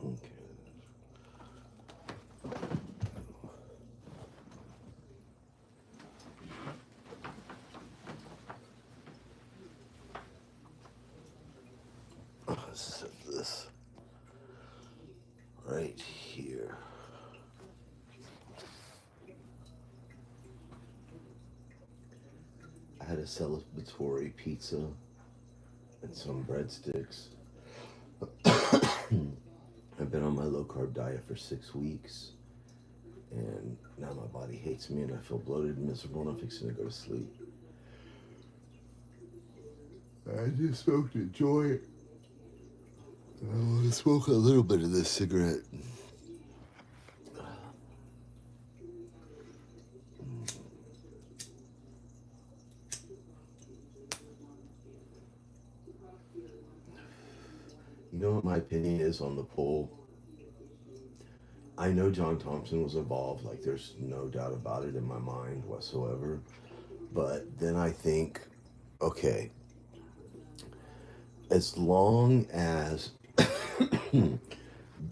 Okay. Let's set this right here. I had a celebratory pizza and some breadsticks. I've been on my low carb diet for 6 weeks, and now my body hates me, and I feel bloated and miserable, and I'm fixing to go to sleep. I just smoked a joint. I want to smoke a little bit of this cigarette. You know what my opinion is on the poll? I know John Thompson was involved, like, there's no doubt about it in my mind whatsoever. But then I think, okay, as long as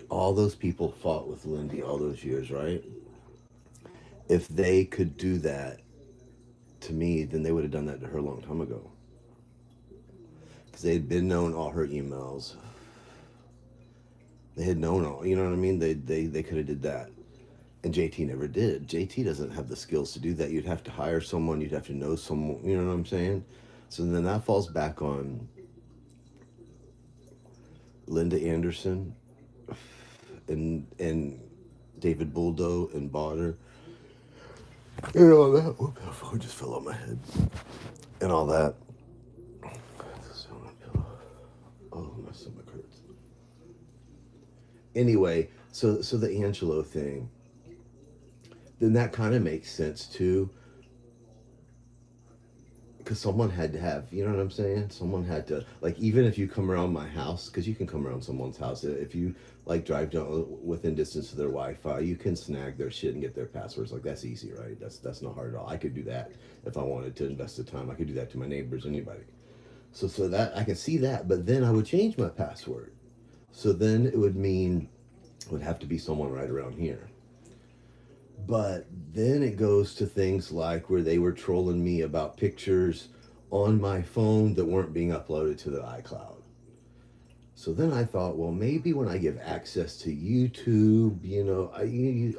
all those people fought with Lindy all those years, right? If they could do that to me, then they would have done that to her a long time ago. Because they had been known all her emails. They had known all, you know what I mean? They could have did that. And JT never did. JT doesn't have the skills to do that. You'd have to hire someone, you'd have to know someone, you know what I'm saying? So then that falls back on Linda Anderson and David Buldo and Botter and all that. Whoop, my phone just fell on my head. And all that. Oh, my stomach hurts. Anyway, so the Angelo thing, then that kind of makes sense too. Because someone had to have, you know what I'm saying? Someone had to, like, even if you come around my house, because you can come around someone's house, if you, like, drive down within distance to their Wi-Fi, you can snag their shit and get their passwords. Like, that's easy, right? That's not hard at all. I could do that if I wanted to invest the time. I could do that to my neighbors, anybody. So that, I can see that, but then I would change my password. So then it would mean, it would have to be someone right around here. But then it goes to things like where they were trolling me about pictures on my phone that weren't being uploaded to the iCloud. So then I thought, well, maybe when I give access to YouTube,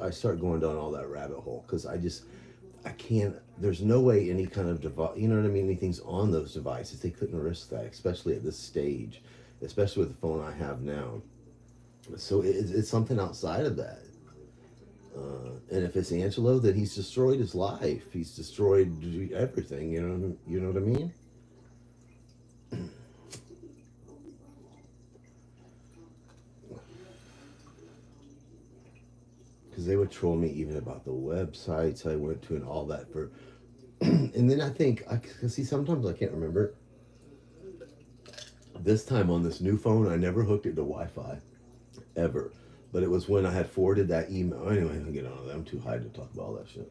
I start going down all that rabbit hole because I can't. There's no way any kind of device, you know what I mean? Anything's on those devices. They couldn't risk that, especially at this stage, especially with the phone I have now. So it's something outside of that. And if it's Angelo, then he's destroyed his life. He's destroyed everything. You know what I mean? Because they would troll me even about the websites I went to and all that for. And then I think see, sometimes I can't remember. This time on this new phone, I never hooked it to Wi-Fi ever. But it was when I had forwarded that email. Anyway, I'll get on that. I'm too high to talk about all that shit.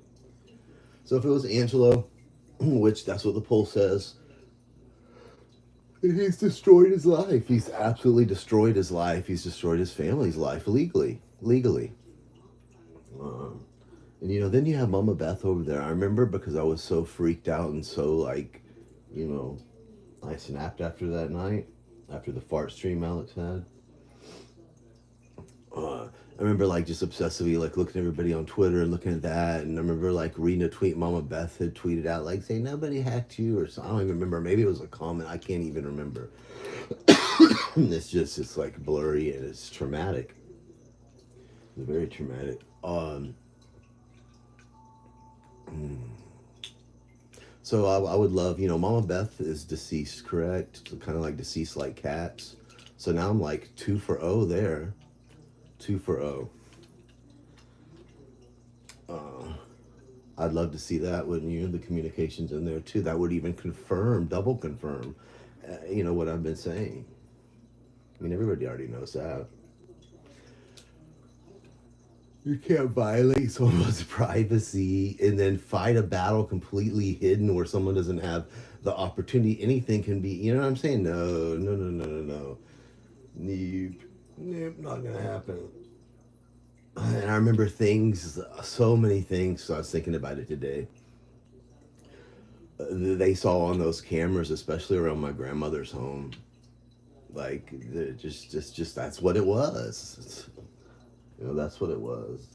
So if it was Angelo, which that's what the poll says, he's destroyed his life. He's absolutely destroyed his life. He's destroyed his family's life legally. And then you have Mama Beth over there. I remember because I was so freaked out and so like, you know, I snapped after that night, after the fart stream Alex had. I remember like just obsessively like looking at everybody on Twitter and looking at that, and I remember like reading a tweet Mama Beth had tweeted out like saying nobody hacked you or something. I don't even remember. Maybe it was a comment. I can't even remember. It's like blurry and it's traumatic. It's very traumatic. So I would love, Mama Beth is deceased, correct? So kind of like deceased like cats. So now I'm like 2 for 0 there. 2 for 0. I'd love to see that, wouldn't you? The communications in there too. That would even double confirm, what I've been saying. I mean, everybody already knows that. You can't violate someone's privacy and then fight a battle completely hidden where someone doesn't have the opportunity. Anything can be, you know what I'm saying? No. Nope, not gonna happen. And I remember things, so many things. So I was thinking about it today. They saw on those cameras, especially around my grandmother's home. Like, just that's what it was. That's what it was.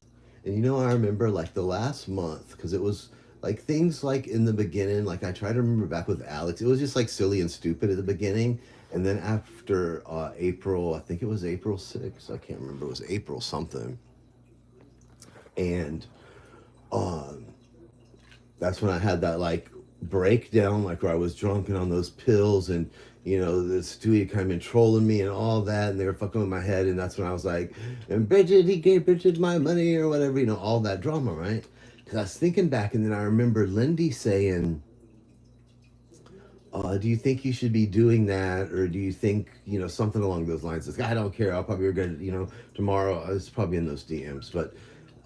And I remember like the last month because it was like things like in the beginning. Like I try to remember back with Alex, it was just like silly and stupid at the beginning, and then after April, I think it was April 6th. I can't remember. It was April something, and um, that's when I had that like breakdown, like where I was drunk and on those pills, and the Stewie kind of been trolling me and all that, and they were fucking with my head, and that's when I was like, and Bridget, he gave Bridget my money or whatever, all that drama, right? Because I was thinking back, and then I remember Lindy saying, do you think you should be doing that, or do you think something along those lines? Like, I don't care. I'll probably regret it. Tomorrow. It's probably in those DMs, but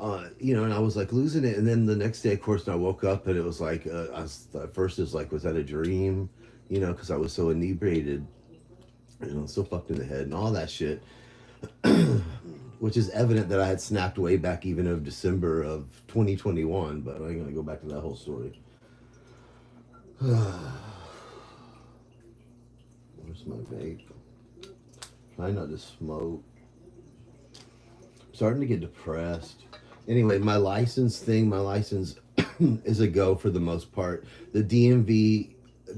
and I was like losing it. And then the next day, of course, I woke up and it was like, at first it was like, was that a dream? Because I was so inebriated, so fucked in the head and all that shit, which is evident that I had snapped way back even of December of 2021. But I'm gonna go back to that whole story. Where's my vape? Try not to smoke. Starting to get depressed. Anyway, my license is a go for the most part. The DMV,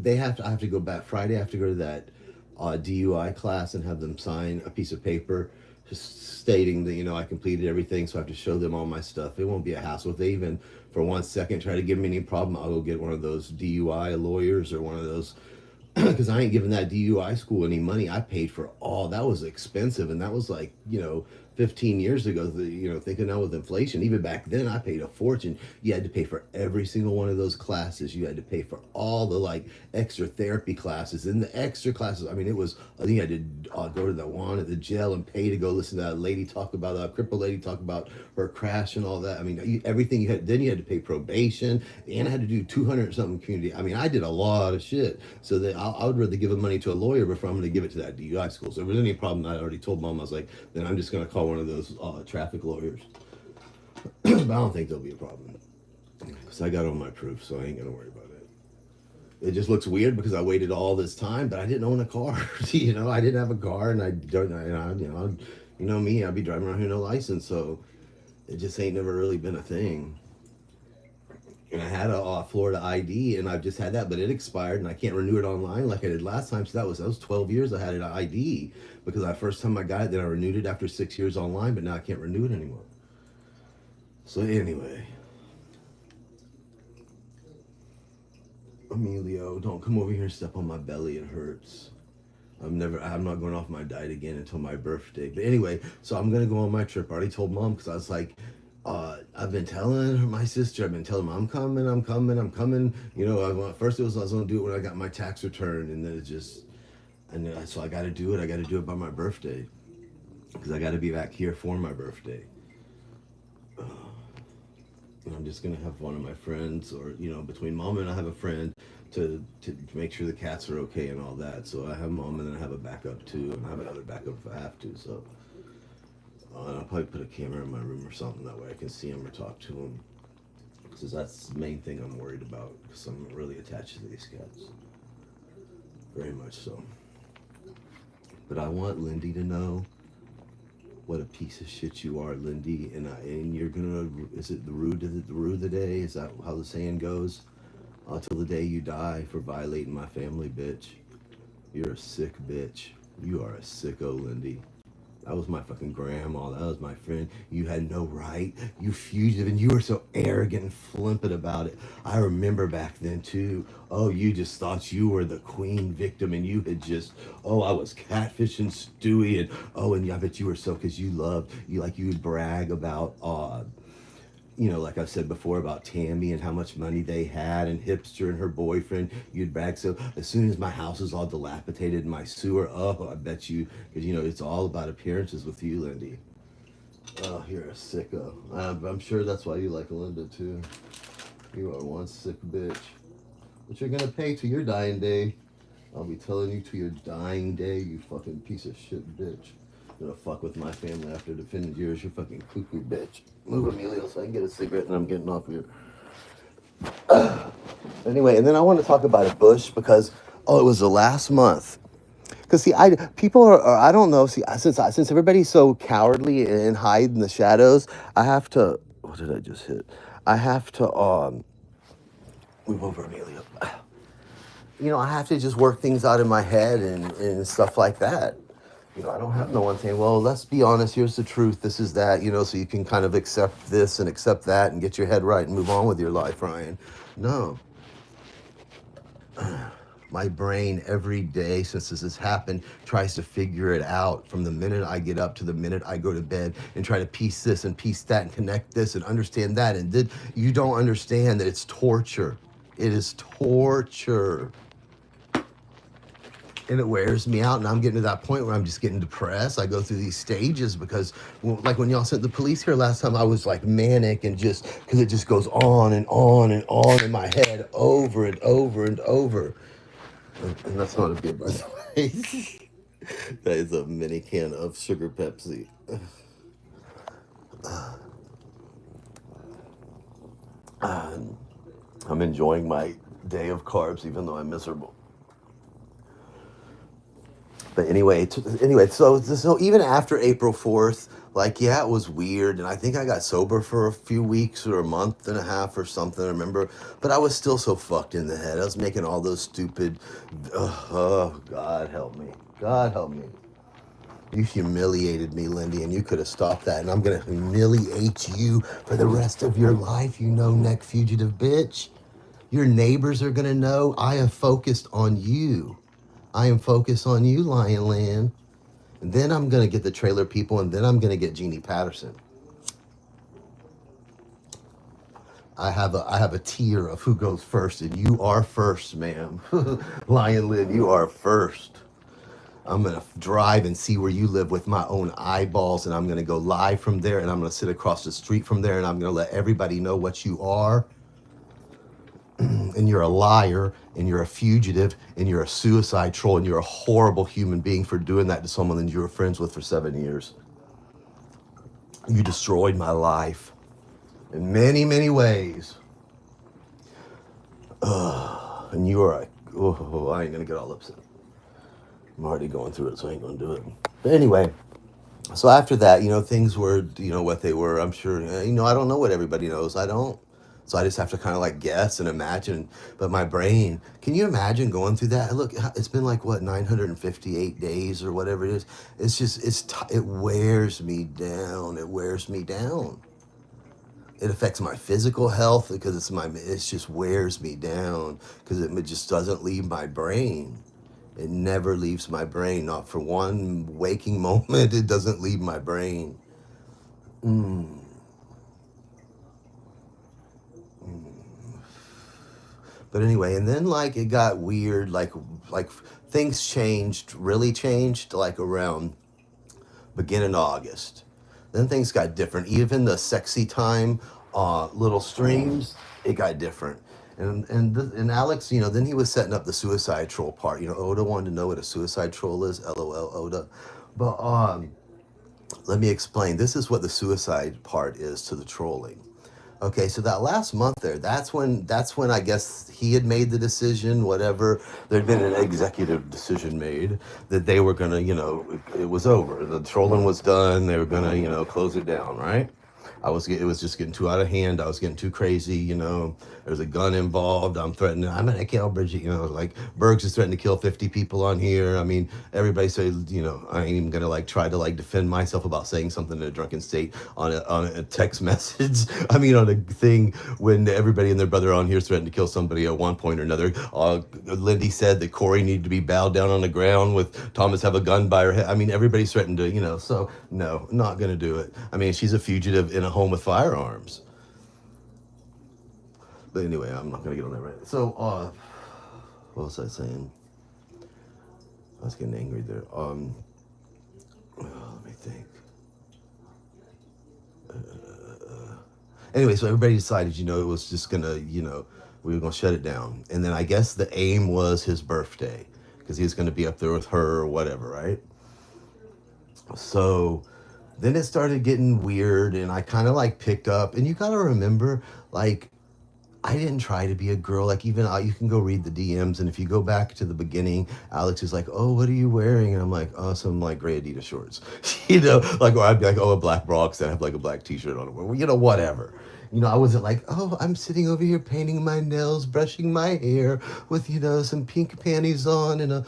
I have to go back Friday. I have to go to that DUI class and have them sign a piece of paper just stating that I completed everything. So I have to show them all my stuff. It won't be a hassle if they even for 1 second try to give me any problem. I'll go get one of those DUI lawyers or one of those because I ain't giving that DUI school any money. I paid for all that was expensive, and that was like 15 years ago. Thinking now with inflation, even back then, I paid a fortune. You had to pay for every single one of those classes. You had to pay for all the like extra therapy classes and the extra classes. I mean, it was. I think I had to go to the one at the jail and pay to go listen to that lady talk about crippled lady talk about her crash and all that. I mean, everything you had. Then you had to pay probation, and I had to do 200 something community. I mean, I did a lot of shit. So that I would rather give the money to a lawyer before I'm going to give it to that DUI school. So if there's any problem, I already told mom. I was like, then I'm just going to call one of those traffic lawyers. But I don't think there'll be a problem because I got all my proof, so I ain't going to worry about it. It just looks weird because I waited all this time, but I didn't own a car. I didn't have a car, and I don't. Me, I'd be driving around here no license, so it just ain't never really been a thing. And I had a Florida ID, and I've just had that, but it expired, and I can't renew it online like I did last time. So that was 12 years I had an ID because the first time I got it, then I renewed it after 6 years online, but now I can't renew it anymore. So anyway, Emilio, don't come over here and step on my belly. It hurts. I'm not going off my diet again until my birthday. But anyway, so I'm gonna go on my trip. I already told mom because I was like, I've been telling my sister, I've been telling her, I'm coming, I'm coming, I'm coming. First I was gonna do it when I got my tax return, and then so I got to do it. I got to do it by my birthday because I got to be back here for my birthday. And I'm just gonna have one of my friends, or between mom and I have a friend to make sure the cats are okay and all that. So I have mom, and then I have a backup too, and I have another backup if I have to. So and I'll probably put a camera in my room or something that way I can see them or talk to them, because that's the main thing I'm worried about. Because I'm really attached to these cats, very much so. But I want Lindy to know what a piece of shit you are, Lindy, and you're gonna. Is it the rue of the day? Is that how the saying goes? Till the day you die for violating my family, bitch. You're a sick bitch. You are a sicko, Lindy. That was my fucking grandma. That was my friend. You had no right. You fugitive, and you were so arrogant and flippant about it. I remember back then too. Oh, you just thought you were the queen victim, and you had just. Oh, I was catfishing Stewie, and I bet you were so because you loved you would brag about like I've said before about Tammy and how much money they had, and Hipster and her boyfriend, you'd brag. So as soon as my house is all dilapidated in my sewer, oh, I bet you, because it's all about appearances with you, Lindy. Oh, you're a sicko. I'm sure that's why you like Linda too. You are one sick bitch. But you're gonna pay to your dying day. I'll be telling you to your dying day, you fucking piece of shit bitch. Gonna fuck with my family after defending yours, you fucking cuckoo bitch. Move, Emilio, so I can get a cigarette and I'm getting off here. Anyway, and then I want to talk about a Bush because, oh, it was the last month. Because see, people are I don't know. See, since everybody's so cowardly and hide in the shadows, I have to. What did I just hit? I have to move over, Amelia. I have to just work things out in my head and stuff like that. I don't have no one saying, well, let's be honest, here's the truth, this is that, so you can kind of accept this and accept that and get your head right and move on with your life, Ryan. No. My brain every day since this has happened tries to figure it out from the minute I get up to the minute I go to bed and try to piece this and piece that and connect this and understand that. And you don't understand that it's torture. It is torture. And it wears me out, and I'm getting to that point where I'm just getting depressed. I go through these stages because, like when y'all sent the police here last time, I was like manic and just, because it just goes on and on and on in my head over and over and over. And that's not a beer, by the way. That is a mini can of sugar Pepsi. I'm enjoying my day of carbs, even though I'm miserable. But anyway, so even after April 4th, like, yeah, it was weird. And I think I got sober for a few weeks or a month and a half or something, I remember. But I was still so fucked in the head. I was making all those stupid, oh, God help me. God help me. You humiliated me, Lindy, and you could have stopped that. And I'm going to humiliate you for the rest of your life, you no-neck fugitive bitch. Your neighbors are going to know I have focused on you. I am focused on you, Lion Land. And then I'm going to get the trailer people, and then I'm going to get Jeannie Patterson. I have a tier of who goes first, and you are first, ma'am. Lion Land, you are first. I'm going to drive and see where you live with my own eyeballs, and I'm going to go live from there, and I'm going to sit across the street from there, and I'm going to let everybody know what you are. And you're a liar, and you're a fugitive, and you're a suicide troll, and you're a horrible human being for doing that to someone that you were friends with for 7 years. You destroyed my life in many, many ways. And you are I ain't gonna get all upset. I'm already going through it, so I ain't gonna do it. But anyway, so after that, things were, what they were. I'm sure, I don't know what everybody knows. I don't. So I just have to kind of like guess and imagine. But my brain, can you imagine going through that? Look, it's been like, 958 days or whatever it is. It's just, it wears me down. It wears me down. It affects my physical health because it just wears me down because it just doesn't leave my brain. It never leaves my brain. Not for one waking moment. It doesn't leave my brain. But anyway, and then like it got weird, like things really changed like around beginning of August. Then things got different. Even the sexy time little streams, it got different. And Alex, then he was setting up the suicide troll part. Oda wanted to know what a suicide troll is. LOL, Oda. But let me explain. This is what the suicide part is to the trolling. Okay, so that last month there, that's when I guess he had made the decision, whatever. There'd been an executive decision made that they were gonna, it was over. The trolling was done. They were gonna, close it down, right? It was just getting too out of hand. I was getting too crazy, There's a gun involved. I'm gonna kill Bridget, like Bergs is threatening to kill 50 people on here. I mean, everybody says, I ain't even gonna like try to like defend myself about saying something in a drunken state on a text message. I mean, on a thing when everybody and their brother on here is threatening to kill somebody at one point or another. Lindy said that Corey needed to be bowed down on the ground with Thomas have a gun by her head. I mean, everybody's threatened to, so no, not gonna do it. I mean, she's a fugitive in a home with firearms. But anyway, I'm not gonna get on that right. So, what was I saying? I was getting angry there. Let me think. Anyway, so everybody decided, it was just gonna, we were gonna shut it down. And then I guess the aim was his birthday because he was gonna be up there with her or whatever, right? So then it started getting weird, and I kind of like picked up. And you got to remember, like, I didn't try to be a girl. Like, even you can go read the DMs, and if you go back to the beginning, Alex is like, "Oh, what are you wearing?" And I'm like, "Oh, some like gray Adidas shorts," like, or I'd be like, "Oh, a black bra because I have like a black T-shirt on it," or whatever. I wasn't like, "Oh, I'm sitting over here painting my nails, brushing my hair with some pink panties on and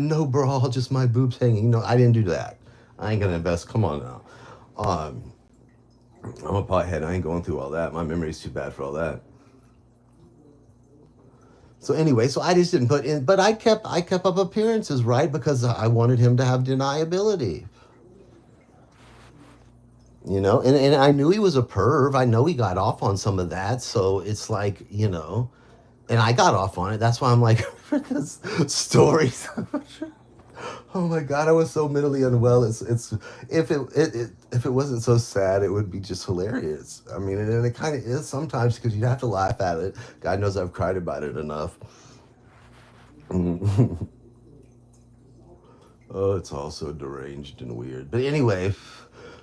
no bra, just my boobs hanging." I didn't do that. I ain't gonna invest. Come on now. Um, I'm a pothead. I ain't going through all that. My memory's too bad for all that. So anyway, so I just didn't put in, but I kept up appearances, right? Because I wanted him to have deniability, and I knew he was a perv. I know he got off on some of that. So it's like, and I got off on it. That's why I'm like, for this stories. Oh my God, I was so mentally unwell. It's if it wasn't so sad, it would be just hilarious. I mean, and it kind of is sometimes because you'd have to laugh at it. God knows I've cried about it enough. Oh, it's all so deranged and weird. But anyway,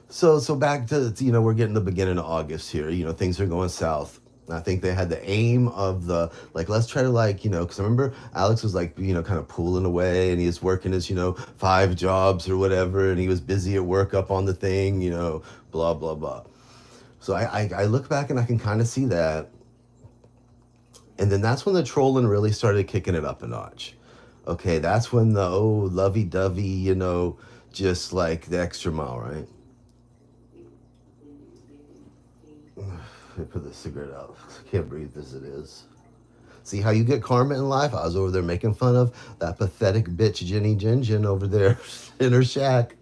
so back to we're getting the beginning of August here. Things are going south. I think they had the aim of the like let's try to because I remember Alex was like kind of pulling away and he was working his 5 jobs or whatever and he was busy at work up on the thing blah blah blah. So I look back and I can kind of see that, and then that's when the trolling really started kicking it up a notch. Okay, that's when the lovey dovey, just like the extra mile, right? I put the cigarette out. I can't breathe as it is. See how you get karma in life? I was over there making fun of that pathetic bitch Jenny Gin over there in her shack.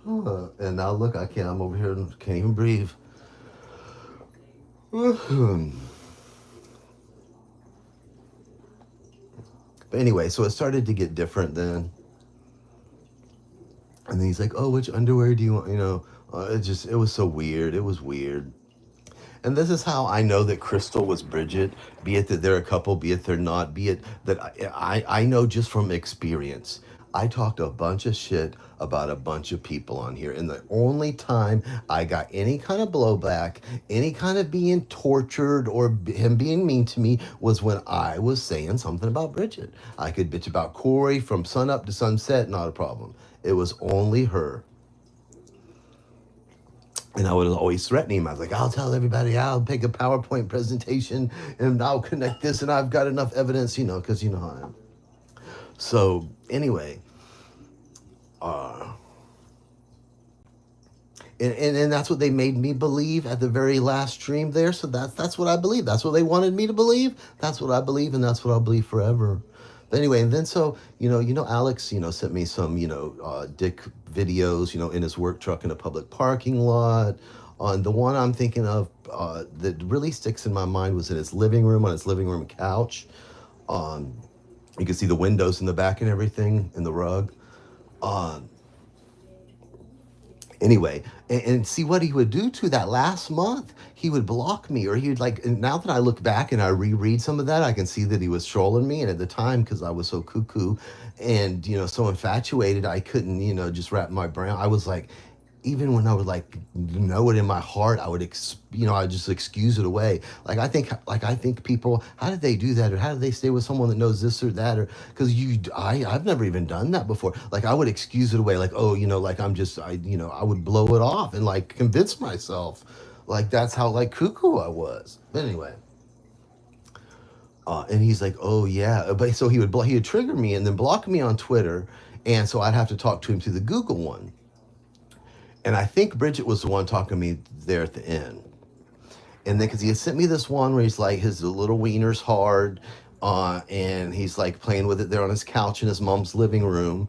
And now look, I can't. I'm over here and can't even breathe. But anyway, so it started to get different then. And then he's like, "Oh, which underwear do you want?" It was so weird. It was weird. And this is how I know that Crystal was Bridget, be it that they're a couple, be it they're not, be it that I know just from experience. I talked a bunch of shit about a bunch of people on here. And the only time I got any kind of blowback, any kind of being tortured or him being mean to me was when I was saying something about Bridget. I could bitch about Corey from sunup to sunset, not a problem. It was only her. And I would always threaten him. I was like, "I'll tell everybody, I'll make a PowerPoint presentation and I'll connect this and I've got enough evidence, because you know how I am." So anyway, uh, and that's what they made me believe at the very last stream there. So that's what I believe. That's what they wanted me to believe. That's what I believe, and that's what I'll believe forever. But anyway, and then so Alex sent me some dick videos in his work truck in a public parking lot. On the one I'm thinking of that really sticks in my mind was in his living room on his living room couch. Um, you can see the windows in the back and everything in the rug. Um, anyway, and see what he would do to that last month. He would block me, or he would like. And now that I look back and I reread some of that, I can see that he was trolling me. And at the time, because I was so cuckoo and so infatuated, I couldn't just wrap my brain. I was like, even when I would like know it in my heart, I would I would just excuse it away. Like I think people, how did they do that, or how did they stay with someone that knows this or that, or because I've never even done that before. Like I would excuse it away, like, oh, like I would blow it off and like convince myself, like that's how like cuckoo I was. But anyway. And he's like, "Oh yeah," but so he would trigger me and then block me on Twitter, and so I'd have to talk to him through the Google one. And I think Bridget was the one talking to me there at the end. And then because he had sent me this one where he's like his little wiener's hard, and he's like playing with it there on his couch in his mom's living room,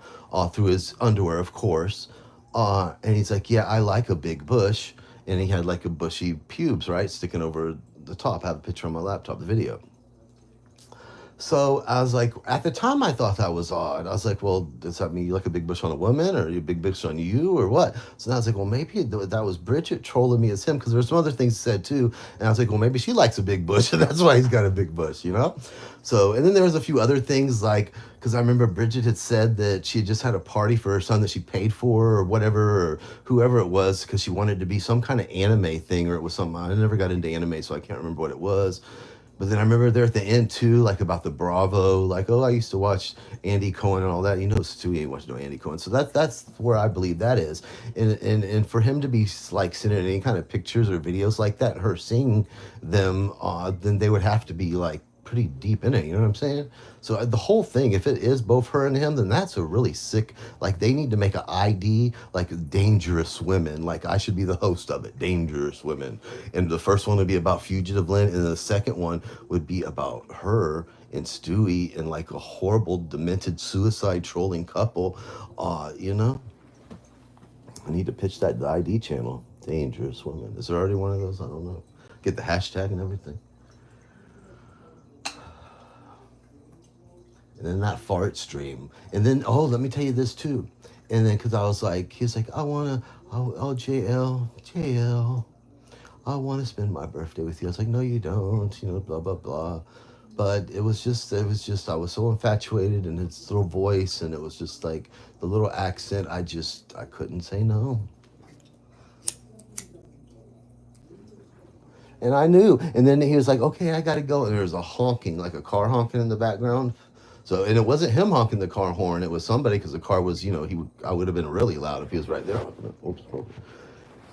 through his underwear, of course. And he's like, "Yeah, I like a big bush," and he had like a bushy pubes, right, sticking over the top. I have a picture on my laptop, the video. So I was like, at the time, I thought that was odd. I was like, well, does that mean you like a big bush on a woman, or you a big bush on you, or what? So now I was like, well, maybe that was Bridget trolling me as him, because there's some other things said too. And I was like, well, maybe she likes a big bush, and that's why he's got a big bush, you know? So, and then there was a few other things like, because I remember Bridget had said that she had just had a party for her son that she paid for, or whatever, or whoever it was, because she wanted to be some kind of anime thing, or it was something. I never got into anime, so I can't remember what it was. But then I remember there at the end too, like about the Bravo, like, oh, I used to watch Andy Cohen and all that. You know, Stewie ain't watching no Andy Cohen. So that's where I believe that is. And for him to be like sending any kind of pictures or videos like that, and her seeing them, then they would have to be like pretty deep in it. You know what I'm saying? So the whole thing, if it is both her and him, then that's a really sick. Like they need to make an ID like Dangerous Women. Like I should be the host of it, Dangerous Women. And the first one would be about Fugitive Lynn, and the second one would be about her and Stewie and like a horrible, demented, suicide trolling couple. You know, I need to pitch that the ID channel, Dangerous Women. Is there already one of those? I don't know. Get the hashtag and everything. And then that fart stream. And then, oh, let me tell you this too. And then, because I was like, he was like, I want to, oh, JL, I want to spend my birthday with you. I was like, no, you don't, you know, blah, blah, blah. But I was so infatuated in his little voice, and it was just like the little accent. I couldn't say no. And I knew. And then he was like, okay, I got to go. And there was a honking, like a car honking in the background. So, and it wasn't him honking the car horn. It was somebody, because the car was, you know, I would have been really loud if he was right there. Oops, oops.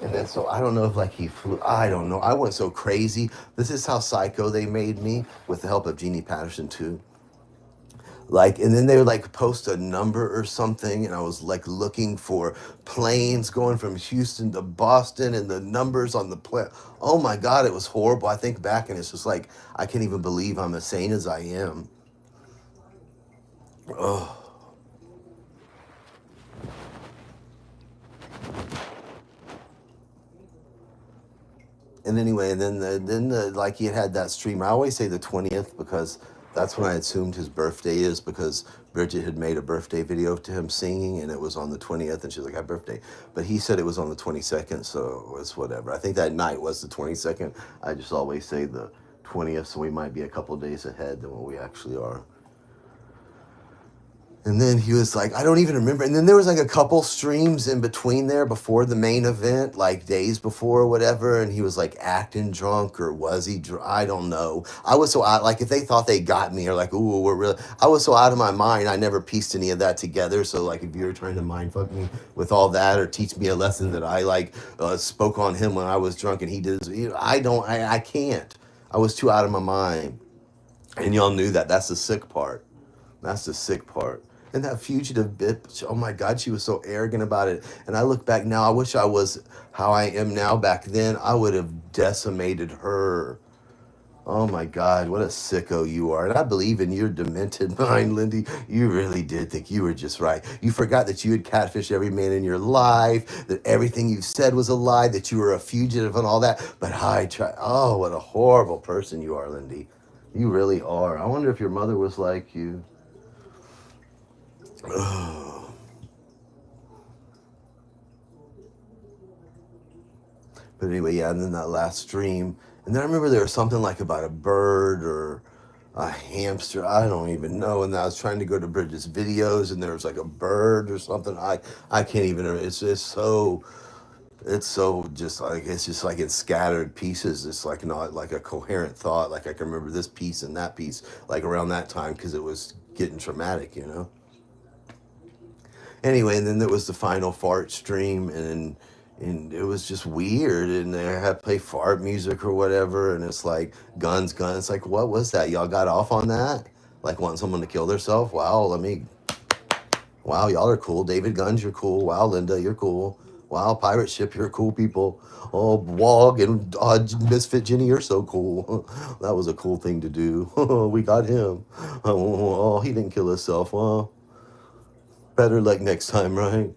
And then, so I don't know if like he flew. I don't know. I went so crazy. This is how psycho they made me with the help of Jeannie Patterson too. Like, and then they would like post a number or something, and I was like looking for planes going from Houston to Boston, and the numbers on the plane. Oh my God, it was horrible. I think back, and it's just like I can't even believe I'm as sane as I am. Oh, and anyway, and then like he had that stream. I always say the 20th because that's when I assumed his birthday is, because Bridget had made a birthday video to him singing, and it was on the 20th, and she's like, happy birthday. But he said it was on the 22nd, so it was whatever. I think that night was the 22nd. I just always say the 20th, so we might be a couple of days ahead than what we actually are. And then he was like, I don't even remember. And then there was like a couple streams in between there before the main event, like days before or whatever. And he was like acting drunk, or was he? I don't know. I was so out, like if they thought they got me, or like, ooh, we're really, I was so out of my mind. I never pieced any of that together. So like if you're trying to mind fuck me with all that, or teach me a lesson that I like spoke on him when I was drunk and he did, I can't. I was too out of my mind. And y'all knew that. That's the sick part. That's the sick part. And that fugitive bitch, oh my God, she was so arrogant about it. And I look back now, I wish I was how I am now. Back then, I would have decimated her. Oh my God, what a sicko you are. And I believe in your demented mind, Lindy. You really did think you were just right. You forgot that you had catfished every man in your life, that everything you said was a lie, that you were a fugitive and all that. But I try. Oh, what a horrible person you are, Lindy. You really are. I wonder if your mother was like you. But anyway, yeah, and then that last stream. And then I remember there was something like about a bird or a hamster. I don't even know. And I was trying to go to Bridget's videos, and there was like a bird or something. I can't even. It's just so. It's so just like it's just like in scattered pieces. It's like not like a coherent thought. Like I can remember this piece and that piece like around that time, because it was getting traumatic, you know. Anyway, and then there was the final fart stream, and it was just weird, and they had to play fart music or whatever, and it's like guns. It's like, what was that? Y'all got off on that? Like wanting someone to kill themselves? Wow, wow, y'all are cool. David Guns, you're cool. Wow, Linda, you're cool. Wow, Pirate Ship, you're cool people. Oh, Wog and Misfit Jenny, you're so cool. That was a cool thing to do. We got him. Oh, he didn't kill himself. Well, better luck next time, right?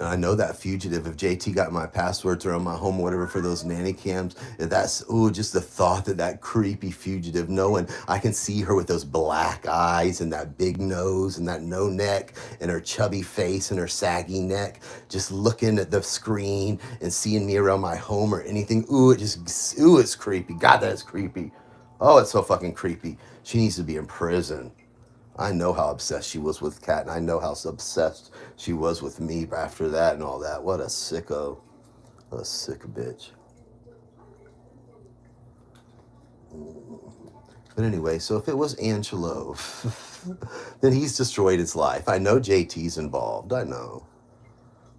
And I know that fugitive, if JT got my passwords or on my home or whatever for those nanny cams, that's, ooh, just the thought that that creepy fugitive, knowing I can see her with those black eyes and that big nose and that no neck and her chubby face and her saggy neck, just looking at the screen and seeing me around my home or anything. Ooh, ooh, it's creepy. God, that's creepy. Oh, it's so fucking creepy. She needs to be in prison. I know how obsessed she was with Kat, and I know how obsessed she was with me after that and all that. What a sicko. What a sick bitch. But anyway, so if it was Angelo, then he's destroyed his life. I know JT's involved. I know.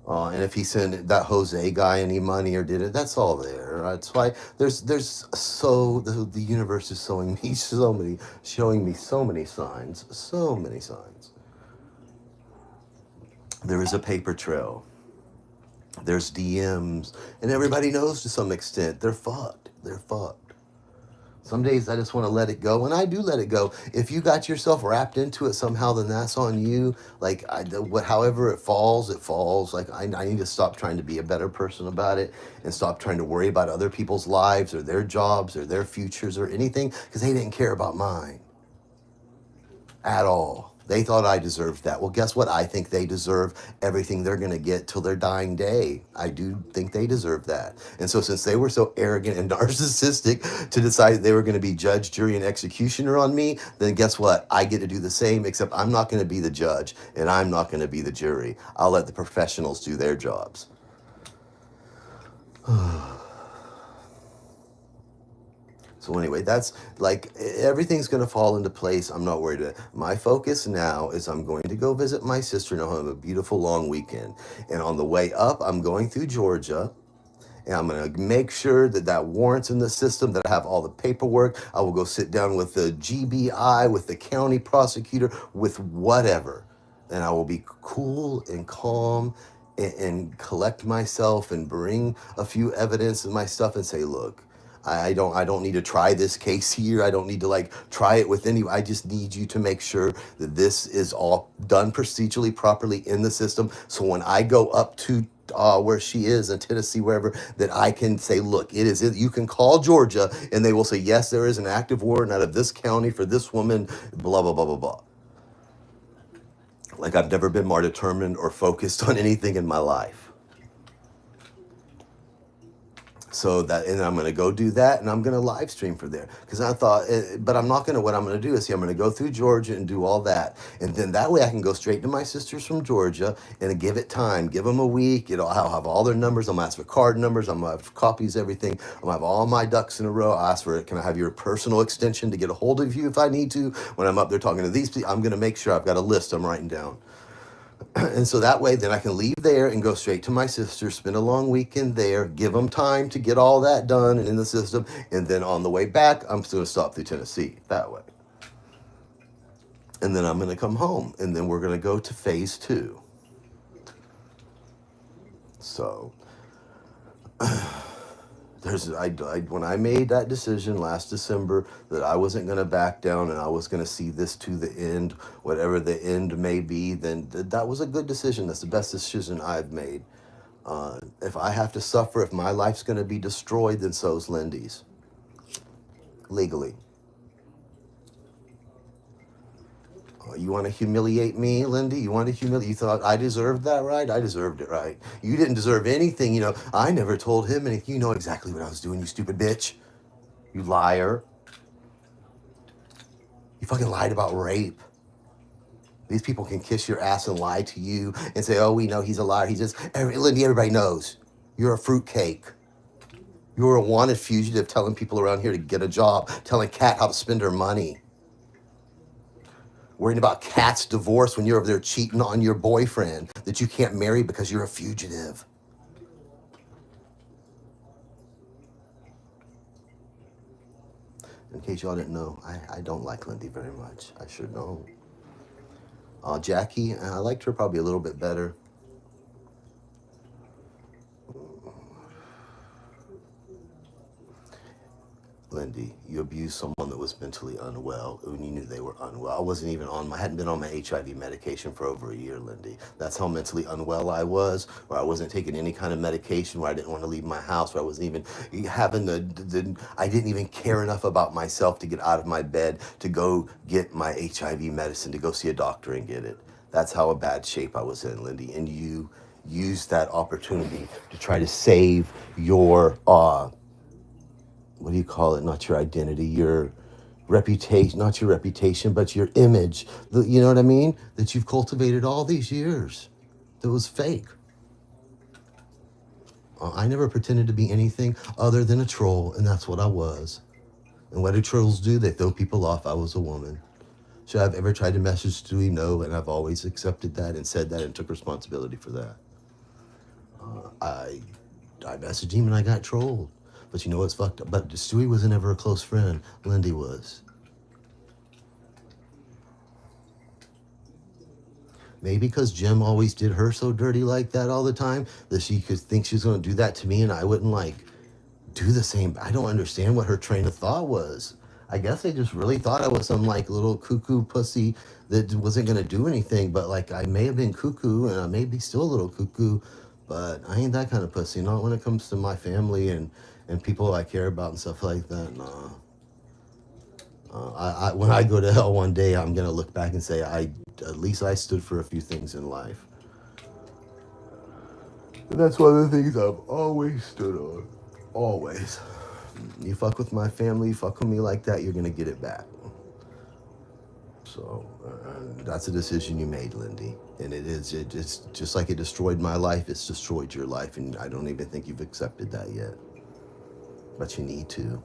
And if he sent that Jose guy any money or did it, that's all there. That's why the universe is showing me so many signs, so many signs. There is a paper trail. There's DMs, and everybody knows to some extent they're fucked. They're fucked. Some days I just want to let it go, and I do let it go. If you got yourself wrapped into it somehow, then that's on you. Like, however it falls, it falls. Like, I need to stop trying to be a better person about it and stop trying to worry about other people's lives or their jobs or their futures or anything, because they didn't care about mine at all. They thought I deserved that. Well, guess what? I think they deserve everything they're going to get till their dying day. I do think they deserve that. And so since they were so arrogant and narcissistic to decide they were going to be judge, jury, and executioner on me, then guess what? I get to do the same, except I'm not going to be the judge and I'm not going to be the jury. I'll let the professionals do their jobs. So anyway, that's like everything's going to fall into place. I'm not worried about it. My focus now is I'm going to go visit my sister and I'll have a beautiful long weekend. And on the way up, I'm going through Georgia. And I'm going to make sure that that warrant's in the system, that I have all the paperwork. I will go sit down with the GBI, with the county prosecutor, with whatever. And I will be cool and calm and collect myself and bring a few evidence of my stuff and say, look, I don't need to try this case here. I don't need to like try it with any. I just need you to make sure that this is all done procedurally properly in the system. So when I go up to where she is in Tennessee, wherever, that I can say, look, it is. You can call Georgia, and they will say, yes, there is an active warrant out of this county for this woman. Blah blah blah blah blah. Like I've never been more determined or focused on anything in my life. So that, and I'm going to go do that, and I'm going to live stream from there. Because I thought, but I'm not going to, what I'm going to do is, I'm going to go through Georgia and do all that. And then that way I can go straight to my sisters from Georgia and give it time, give them a week. I'll have all their numbers. I'm going to ask for card numbers. I'm going to have copies, everything. I'm going to have all my ducks in a row. I'll ask for it. Can I have your personal extension to get a hold of you if I need to? When I'm up there talking to these people, I'm going to make sure I've got a list I'm writing down. And so that way, then I can leave there and go straight to my sister, spend a long weekend there, give them time to get all that done and in the system. And then on the way back, I'm still going to stop through Tennessee that way. And then I'm going to come home. And then we're going to go to phase 2. So when I made that decision last December that I wasn't going to back down and I was going to see this to the end, whatever the end may be, then that was a good decision. That's the best decision I've made. If I have to suffer, if my life's going to be destroyed, then so's Lindy's. Legally. You want to humiliate me, Lindy? You want to humiliate? You thought I deserved that, right? I deserved it, right? You didn't deserve anything, I never told him anything. You know exactly what I was doing, you stupid bitch. You liar. You fucking lied about rape. These people can kiss your ass and lie to you and say, oh, we know he's a liar. Lindy, everybody knows. You're a fruitcake. You're a wanted fugitive telling people around here to get a job, telling Kat how to spend her money. Worrying about Kat's divorce when you're over there cheating on your boyfriend that you can't marry because you're a fugitive. In case y'all didn't know, I don't like Lindy very much. I sure don't. Jackie, I liked her probably a little bit better. Lindy, you abused someone that was mentally unwell when you knew they were unwell. I hadn't been on my HIV medication for over a year, Lindy. That's how mentally unwell I was, where I wasn't taking any kind of medication, where I didn't want to leave my house, where I wasn't even having I didn't even care enough about myself to get out of my bed to go get my HIV medicine, to go see a doctor and get it. That's how a bad shape I was in, Lindy. And you used that opportunity to try to save your what do you call it? Not your identity, your reputation, not your reputation, but your image. You know what I mean? That you've cultivated all these years. That was fake. I never pretended to be anything other than a troll, and that's what I was. And what do trolls do? They throw people off. I was a woman. Should I have ever tried to message Stewie? No, and I've always accepted that and said that and took responsibility for that. I messaged him and I got trolled. But you know what's fucked up? But Stewie wasn't ever a close friend. Lindy was. Maybe because Jim always did her so dirty like that all the time that she could think she was going to do that to me and I wouldn't like do the same. I don't understand what her train of thought was. I guess they just really thought I was some like little cuckoo pussy that wasn't going to do anything. But like I may have been cuckoo and I may be still a little cuckoo, but I ain't that kind of pussy. Not when it comes to my family and people I care about and stuff like that. Nah. When I go to hell one day, I'm gonna look back and say at least I stood for a few things in life. And that's one of the things I've always stood on. Always. You fuck with my family, you fuck with me like that, you're gonna get it back. So that's a decision you made, Lindy. And it's just like it destroyed my life, it's destroyed your life, and I don't even think you've accepted that yet. But you need to.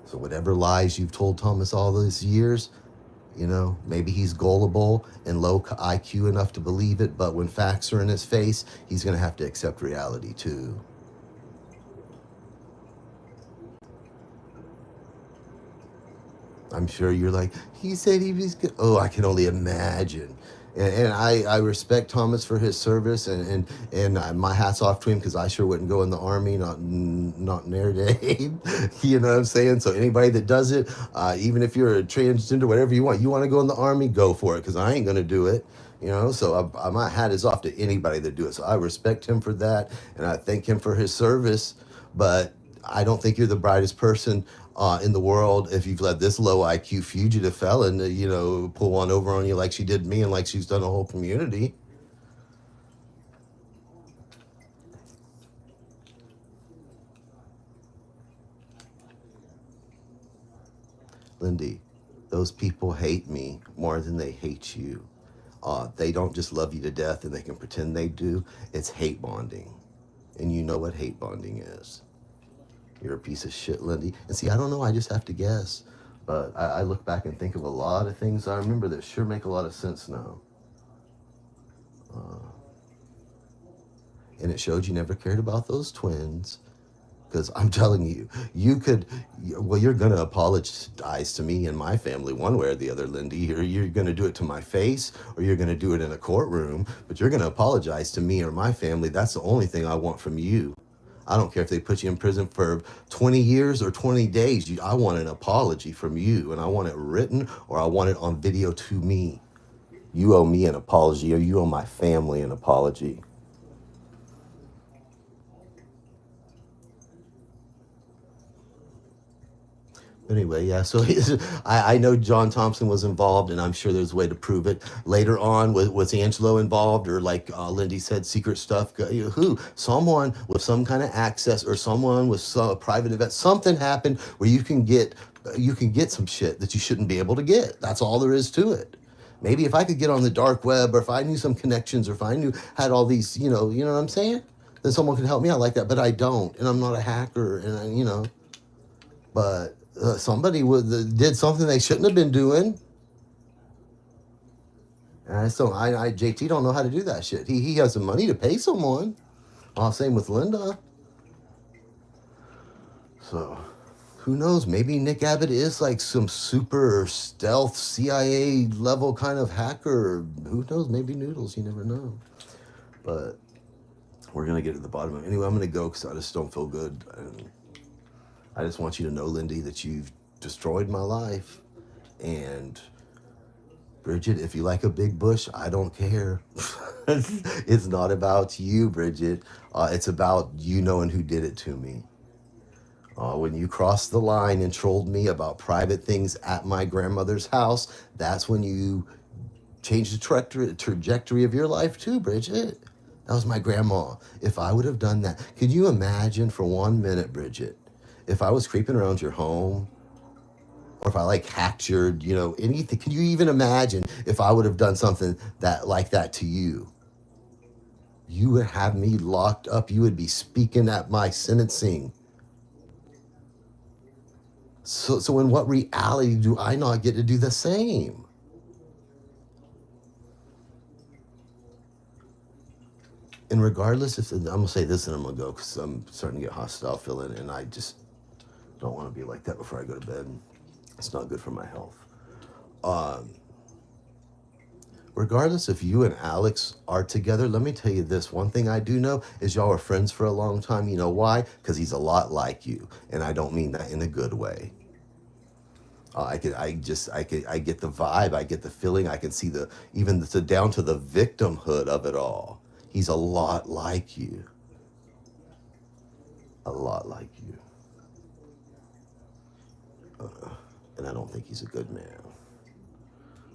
So whatever lies you've told Thomas all those years, maybe he's gullible and low IQ enough to believe it, but when facts are in his face, he's going to have to accept reality too. I'm sure you're like, he said he was good. Oh, I can only imagine. And I respect Thomas for his service, and my hat's off to him because I sure wouldn't go in the army, not near day. You know what I'm saying? So anybody that does it, even if you're a transgender, whatever you want to go in the army, go for it because I ain't gonna do it. So my hat is off to anybody that do it. So I respect him for that, and I thank him for his service. But I don't think you're the brightest person in the world if you've let this low IQ fugitive felon, pull one over on you like she did me and like she's done a whole community. Lindy, those people hate me more than they hate you. They don't just love you to death and they can pretend they do. It's hate bonding. And you know what hate bonding is. You're a piece of shit, Lindy. And see, I don't know. I just have to guess. But I look back and think of a lot of things I remember that sure make a lot of sense now. And it showed you never cared about those twins. Because I'm telling you, you're going to apologize to me and my family one way or the other, Lindy. Or you're going to do it to my face, or you're going to do it in a courtroom. But you're going to apologize to me or my family. That's the only thing I want from you. I don't care if they put you in prison for 20 years or 20 days. I want an apology from you, and I want it written or I want it on video to me. You owe me an apology, or you owe my family an apology. Anyway, yeah, so I know John Thompson was involved, and I'm sure there's a way to prove it. Later on, was Angelo involved, or like Lindy said, secret stuff? Who? Someone with some kind of access, or someone with some private event. Something happened where you can get some shit that you shouldn't be able to get. That's all there is to it. Maybe if I could get on the dark web, or if I knew some connections, or if I had all these, you know what I'm saying? Then someone could help me out like that. But I don't, and I'm not a hacker, and but. Somebody did something they shouldn't have been doing. And JT don't know how to do that shit. He has the money to pay someone. Same with Linda. So, who knows? Maybe Nick Abbott is like some super stealth CIA level kind of hacker. Who knows? Maybe Noodles. You never know. But we're going to get to the bottom of it. Anyway, I'm going to go because I just don't feel good. And I just want you to know, Lindy, that you've destroyed my life. And Bridget, if you like a big bush, I don't care. It's not about you, Bridget. It's about you knowing who did it to me. When you crossed the line and trolled me about private things at my grandmother's house, that's when you changed the trajectory of your life too, Bridget. That was my grandma. If I would have done that, could you imagine for 1 minute, Bridget, if I was creeping around your home, or if I like hacked your, anything? Can you even imagine if I would have done something that like that to you? You would have me locked up. You would be speaking at my sentencing. So in what reality do I not get to do the same? And regardless, if I'm gonna say this and I'm gonna go because I'm starting to get hostile feeling, and I just don't want to be like that before I go to bed. It's not good for my health. Um, Regardless if you and Alex are together, let me tell you this. One thing I do know is y'all were friends for a long time. You know why? Because he's a lot like you, and I don't mean that in a good way. I get the vibe, I get the feeling, I can see down to the victimhood of it all. He's a lot like you, a lot like you, and I don't think he's a good man.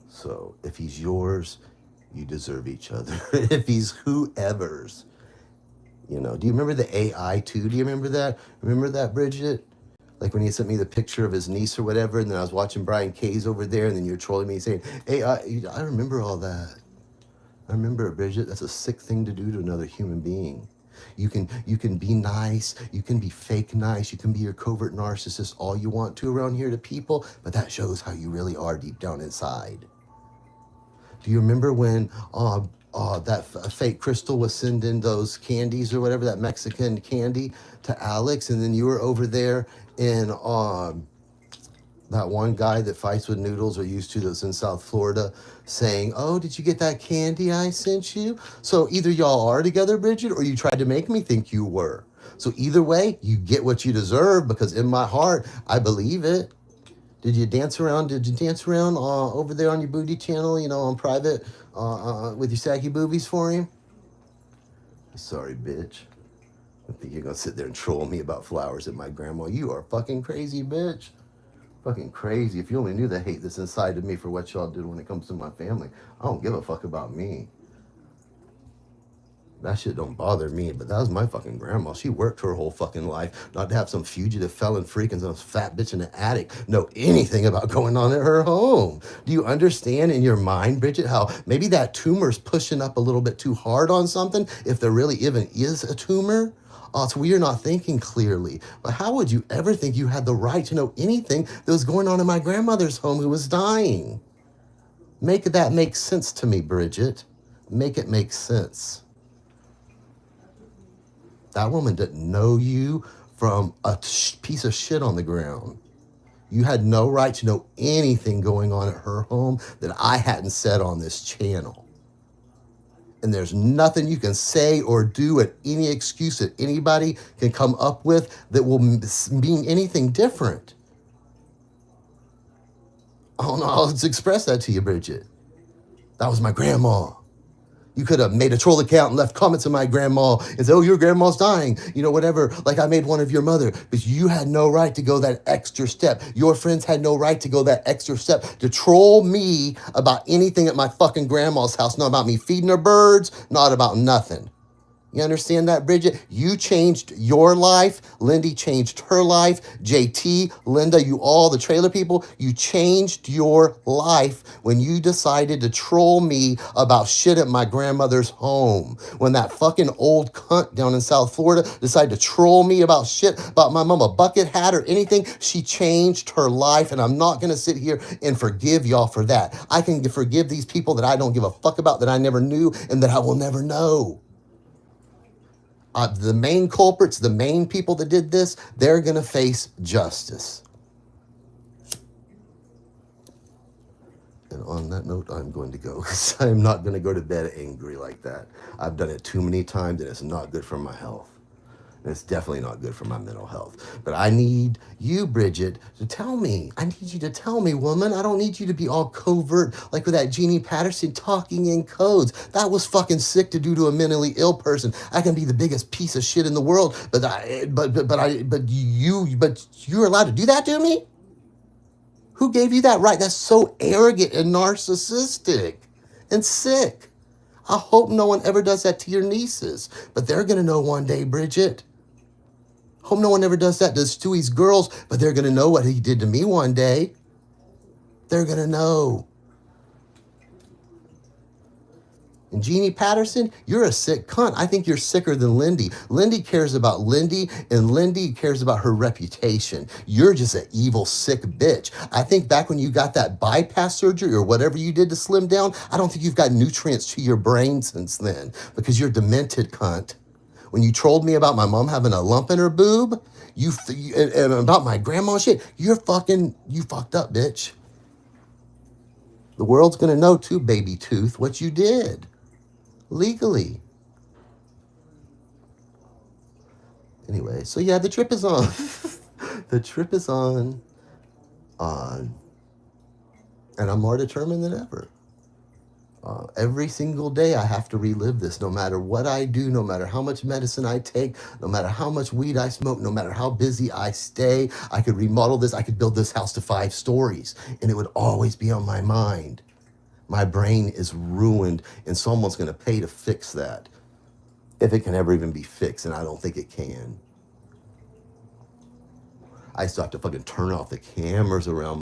So if he's yours, you deserve each other. If he's whoever's, do you remember the AI too? Do you remember that? Remember that, Bridget? Like when he sent me the picture of his niece or whatever, and then I was watching Brian Case over there, and then you're trolling me saying, "Hey, I remember all that. I remember it, Bridget. That's a sick thing to do to another human being. You can be nice, you can be fake nice, you can be your covert narcissist all you want to around here to people, but that shows how you really are deep down inside. Do you remember when that fake Crystal was sending those candies or whatever, that Mexican candy to Alex, and then you were over there in that one guy that fights with noodles or used to that's in South Florida saying, "Oh, did you get that candy I sent you?" So either y'all are together, Bridget, or you tried to make me think you were. So either way, you get what you deserve because in my heart, I believe it. Did you dance around? Did you dance around over there on your booty channel, on private with your saggy boobies for him? Sorry, bitch. I think you're going to sit there and troll me about flowers at my grandma. You are fucking crazy, bitch. Fucking crazy. If you only knew the hate that's inside of me for what y'all did when it comes to my family. I don't give a fuck about me. That shit don't bother me, but that was my fucking grandma. She worked her whole fucking life not to have some fugitive felon freak and some fat bitch in the attic know anything about going on at her home. Do you understand in your mind, Bridget, how maybe that tumor's pushing up a little bit too hard on something, if there really even is a tumor? So you're not thinking clearly. But how would you ever think you had the right to know anything that was going on in my grandmother's home who was dying? Make that make sense to me, Bridget. Make it make sense. That woman didn't know you from a piece of shit on the ground. You had no right to know anything going on at her home that I hadn't said on this channel. And there's nothing you can say or do at any excuse that anybody can come up with that will mean anything different. I don't know how to express that to you, Bridget. That was my grandma. You could have made a troll account and left comments on my grandma and said, "Oh, your grandma's dying," whatever, like I made one of your mother. But you had no right to go that extra step. Your friends had no right to go that extra step to troll me about anything at my fucking grandma's house. Not about me feeding her birds, not about nothing. You understand that, Bridget? You changed your life. Lindy changed her life. JT, Linda, you all, the trailer people, you changed your life when you decided to troll me about shit at my grandmother's home. When that fucking old cunt down in South Florida decided to troll me about shit about my mama bucket hat or anything, she changed her life, and I'm not going to sit here and forgive y'all for that. I can forgive these people that I don't give a fuck about, that I never knew, and that I will never know. The main culprits, the main people that did this, they're going to face justice. And on that note, I'm going to go because I'm not going to go to bed angry like that. I've done it too many times and it's not good for my health. And it's definitely not good for my mental health. But I need you, Bridget, to tell me. I need you to tell me, woman. I don't need you to be all covert like with that Jeannie Patterson talking in codes. That was fucking sick to do to a mentally ill person. I can be the biggest piece of shit in the world, but you're allowed to do that to me? Who gave you that right? That's so arrogant and narcissistic and sick. I hope no one ever does that to your nieces, but they're gonna know one day, Bridget. Hope no one ever does that to Stewie's girls, but they're gonna know what he did to me one day. They're gonna know. And Jeannie Patterson, you're a sick cunt. I think you're sicker than Lindy. Lindy cares about Lindy, and Lindy cares about her reputation. You're just an evil, sick bitch. I think back when you got that bypass surgery or whatever you did to slim down, I don't think you've got nutrients to your brain since then because you're demented, cunt. When you trolled me about my mom having a lump in her boob, and about my grandma and shit, you fucked up, bitch. The world's gonna know too, baby tooth, what you did. Legally. Anyway, so yeah, the trip is on. The trip is on. And I'm more determined than ever. Every single day I have to relive this, no matter what I do, no matter how much medicine I take, no matter how much weed I smoke, no matter how busy I stay. I could remodel this, I could build this house to 5 stories, and it would always be on my mind. My brain is ruined, and someone's going to pay to fix that. If it can ever even be fixed, and I don't think it can. I still have to fucking turn off the cameras around